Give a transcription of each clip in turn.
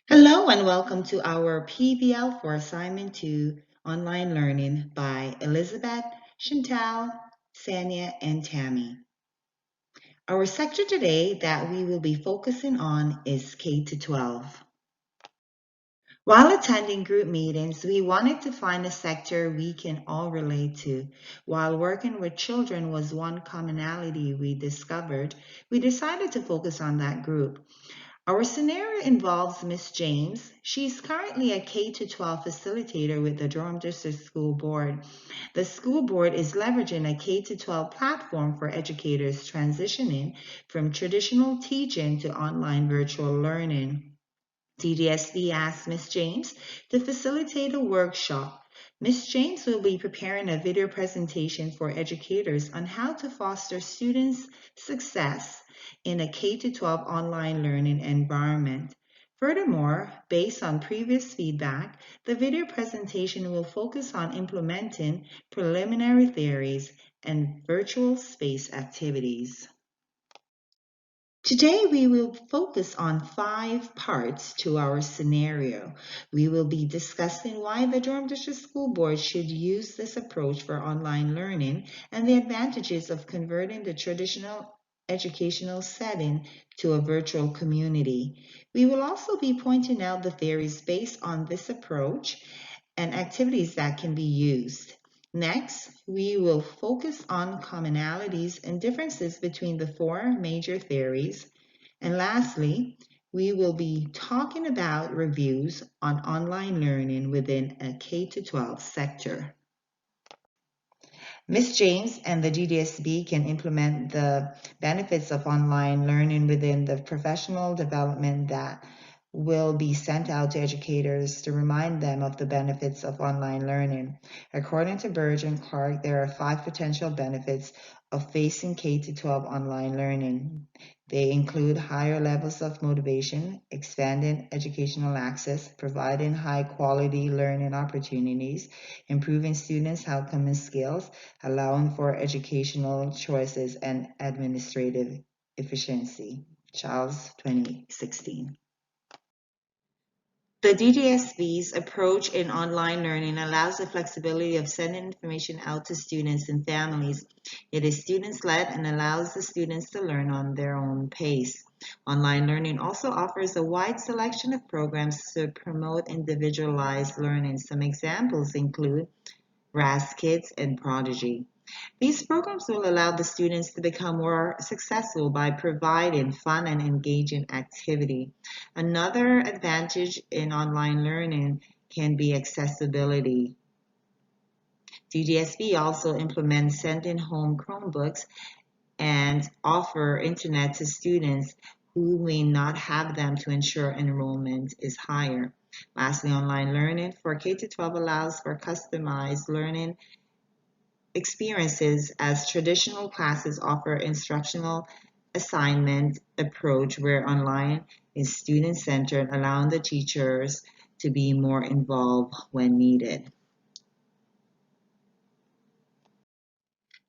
Hello and welcome to our PBL for Assignment 2 Online Learning by Elizabeth, Chantal, Sanya, and Tammy. Our sector today that we will be focusing on is K-12. While attending group meetings, we wanted to find a sector we can all relate to. While working with children was one commonality we discovered, we decided to focus on that group. Our scenario involves Miss James. She's currently a K-12 facilitator with the Durham District School Board. The school board is leveraging a K-12 platform for educators transitioning from traditional teaching to online virtual learning. DDSB asked Miss James to facilitate a workshop. Miss James will be preparing a video presentation for educators on how to foster students' success in a K-12 online learning environment. Furthermore, based on previous feedback, the video presentation will focus on implementing preliminary theories and virtual space activities. Today, we will focus on 5 parts to our scenario. We will be discussing why the Durham District School Board should use this approach for online learning and the advantages of converting the traditional educational setting to a virtual community. We will also be pointing out the theories based on this approach and activities that can be used. Next, we will focus on commonalities and differences between the 4 major theories. And lastly, we will be talking about reviews on online learning within a K-12 sector. Ms. James and the GDSB can implement the benefits of online learning within the professional development that will be sent out to educators to remind them of the benefits of online learning. According to Burge and Clark, there are 5 potential benefits of facing K-12 online learning. They include higher levels of motivation, expanding educational access, providing high-quality learning opportunities, improving students' outcome and skills, allowing for educational choices, and administrative efficiency. Charles, 2016. The DDSB's approach in online learning allows the flexibility of sending information out to students and families. It is students-led and allows the students to learn on their own pace. Online learning also offers a wide selection of programs to promote individualized learning. Some examples include RAS Kids and Prodigy. These programs will allow the students to become more successful by providing fun and engaging activity. Another advantage in online learning can be accessibility. DDSB also implements send-in home Chromebooks and offer internet to students who may not have them to ensure enrollment is higher. Lastly, online learning for K-12 allows for customized learning experiences as traditional classes offer instructional assignment approach where online is student-centered, allowing the teachers to be more involved when needed.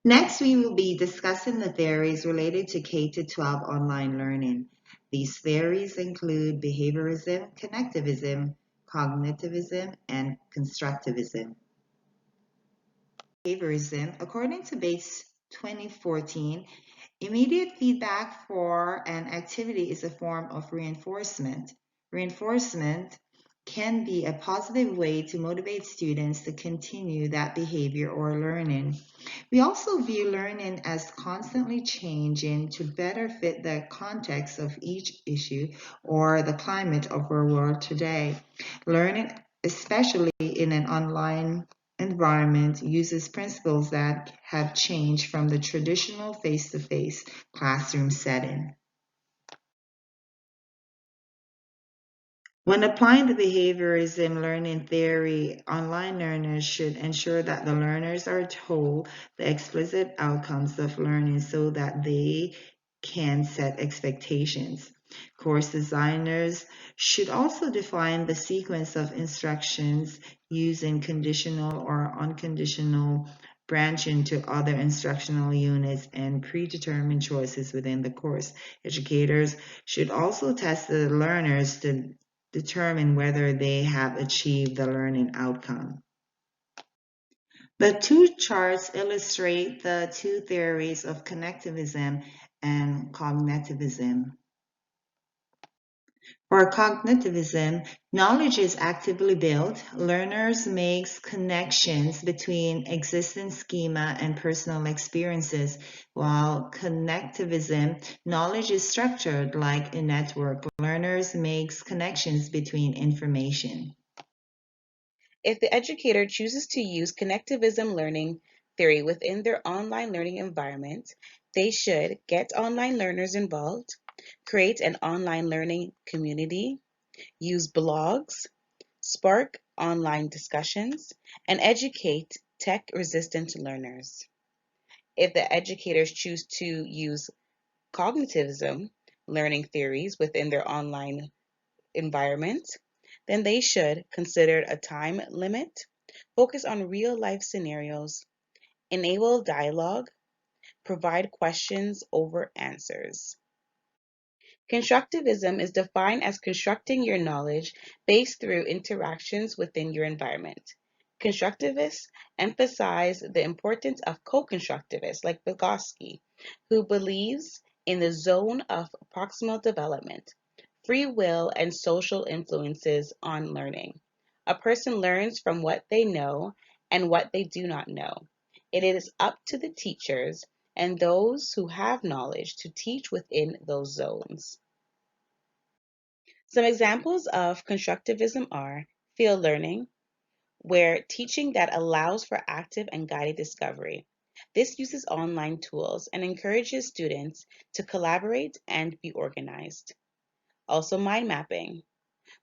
Next, we will be discussing the theories related to K-12 online learning. These theories include behaviorism, connectivism, cognitivism, and constructivism. Behaviorism, according to Bates 2014, immediate feedback for an activity is a form of reinforcement. Reinforcement can be a positive way to motivate students to continue that behavior or learning. We also view learning as constantly changing to better fit the context of each issue or the climate of our world today. Learning, especially in an online environment, uses principles that have changed from the traditional face-to-face classroom setting. When applying the behaviorism learning theory, online learners should ensure that the learners are told the explicit outcomes of learning so that they can set expectations. Course designers should also define the sequence of instructions using conditional or unconditional branching to other instructional units and predetermined choices within the course. Educators should also test the learners to determine whether they have achieved the learning outcome. The two charts illustrate the two theories of connectivism and cognitivism. For cognitivism, knowledge is actively built. Learners make connections between existing schema and personal experiences, while connectivism, knowledge is structured like a network. Learners make connections between information. If the educator chooses to use connectivism learning theory within their online learning environment, they should get online learners involved, create an online learning community, use blogs, spark online discussions, and educate tech-resistant learners. If the educators choose to use cognitivism learning theories within their online environment, then they should consider a time limit, focus on real life scenarios, enable dialogue, provide questions over answers. Constructivism is defined as constructing your knowledge based through interactions within your environment. Constructivists emphasize the importance of co-constructivists like Vygotsky, who believes in the zone of proximal development, free will, and social influences on learning. A person learns from what they know and what they do not know. It is up to the teachers and those who have knowledge to teach within those zones. Some examples of constructivism are field learning, where teaching that allows for active and guided discovery. This uses online tools and encourages students to collaborate and be organized. Also, mind mapping,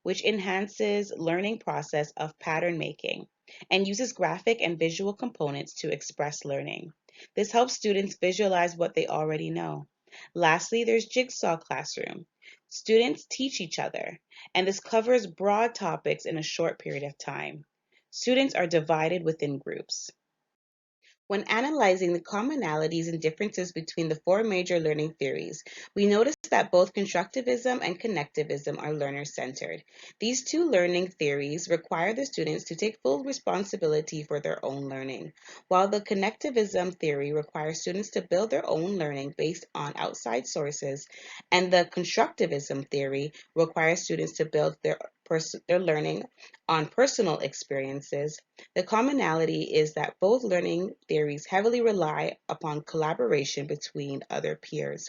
which enhances learning process of pattern making and uses graphic and visual components to express learning. This helps students visualize what they already know. Lastly, there's Jigsaw Classroom. Students teach each other, and this covers broad topics in a short period of time. Students are divided within groups. When analyzing the commonalities and differences between the four major learning theories, we notice that both constructivism and connectivism are learner-centered. These two learning theories require the students to take full responsibility for their own learning, while the connectivism theory requires students to build their own learning based on outside sources, and the constructivism theory requires students to build their learning on personal experiences. The commonality is that both learning theories heavily rely upon collaboration between other peers.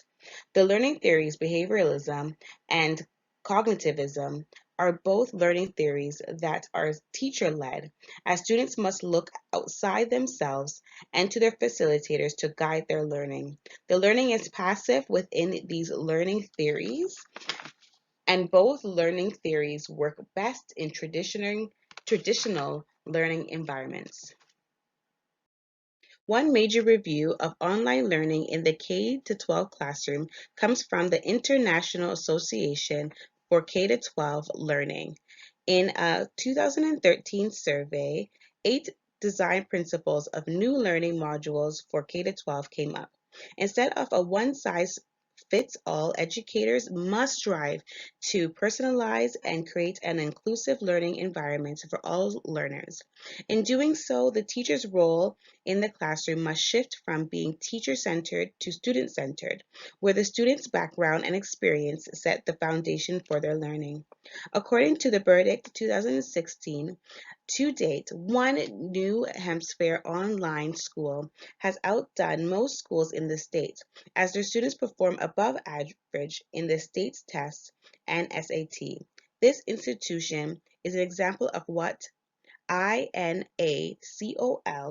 The learning theories, behavioralism and cognitivism, are both learning theories that are teacher-led, as students must look outside themselves and to their facilitators to guide their learning. The learning is passive within these learning theories, and both learning theories work best in traditional learning environments. One major review of online learning in the K-12 classroom comes from the International Association for K-12 Learning. In a 2013 survey, 8 design principles of new learning modules for K-12 came up. Instead of a one-size-fits-all, educators must strive to personalize and create an inclusive learning environment for all learners. In doing so, the teacher's role in the classroom must shift from being teacher-centered to student-centered, where the student's background and experience set the foundation for their learning. According to the verdict 2016, to date, one New Hampshire online school has outdone most schools in the state, as their students perform above average in the state's tests and SAT. This institution is an example of what INACOL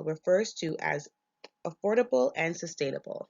refers to as affordable and sustainable.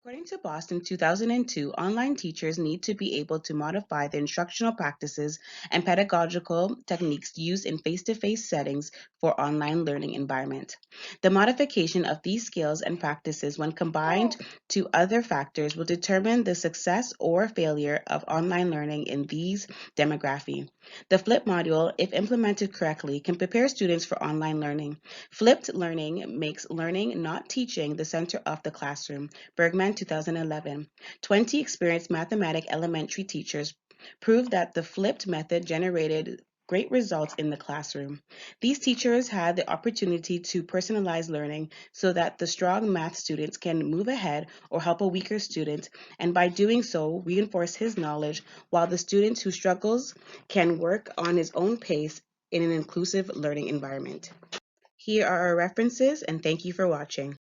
According to Boston 2002, online teachers need to be able to modify the instructional practices and pedagogical techniques used in face-to-face settings for online learning environment. The modification of these skills and practices when combined to other factors will determine the success or failure of online learning in these demography. The FLIP module, if implemented correctly, can prepare students for online learning. Flipped learning makes learning, not teaching, the center of the classroom. Bergman, 2011. 20 experienced mathematics elementary teachers proved that the flipped method generated great results in the classroom. These teachers had the opportunity to personalize learning so that the strong math students can move ahead or help a weaker student, and by doing so, reinforce his knowledge while the student who struggles can work on his own pace in an inclusive learning environment. Here are our references, and thank you for watching.